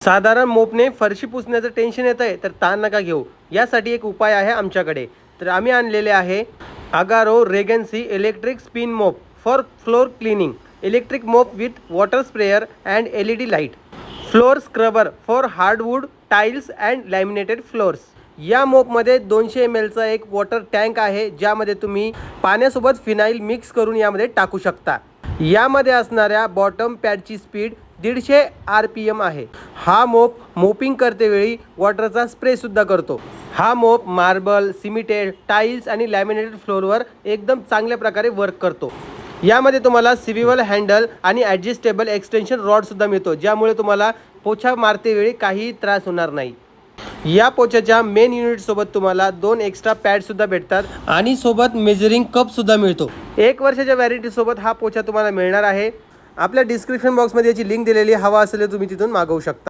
साधारण मोपने फरशी पुसण्याचं टेन्शन येत आहे तर ताण नका घेऊ. यासाठी एक उपाय आहे आमच्याकडे. तर आम्ही आणलेले आहे Agaro Regency electric spin mop for floor cleaning. Electric mop with water sprayer and LED light. Floor scrubber for hardwood tiles and laminated floors. या मोपमध्ये 200 ml चा एक वॉटर टँक आहे, ज्यामध्ये तुम्ही पाण्यासोबत फिनाईल मिक्स करून यामध्ये टाकू शकता. यामध्ये असणाऱ्या बॉटम पॅडची स्पीड 150 RPM आहे. हा मोप मोपिंग करतेवेळी वॉटरचा स्प्रेसुद्धा करतो. हा मोप मार्बल, सिमेंटेड टाईल्स आणि लॅमिनेटेड फ्लोअरवर एकदम चांगल्या प्रकारे वर्क करतो. यामध्ये तुम्हाला स्विव्हल हँडल आणि ॲडजस्टेबल एक्सटेन्शन रॉडसुद्धा मिळतो, ज्यामुळे तुम्हाला पोछा मारतेवेळी काही त्रास होणार नाही. या पोछाच्या मेन युनिटसोबत तुम्हाला 2 एक्स्ट्रा पॅडसुद्धा भेटतात आणि सोबत मेजरिंग कपसुद्धा मिळतो. 1 वर्षाच्या वॅरंटीसोबत हा पोछा तुम्हाला मिळणार आहे. आपल्या डिस्क्रिप्शन बॉक्समध्ये याची लिंक दिलेली, हवा असेल तर तुम्ही तिथून मागवू शकता.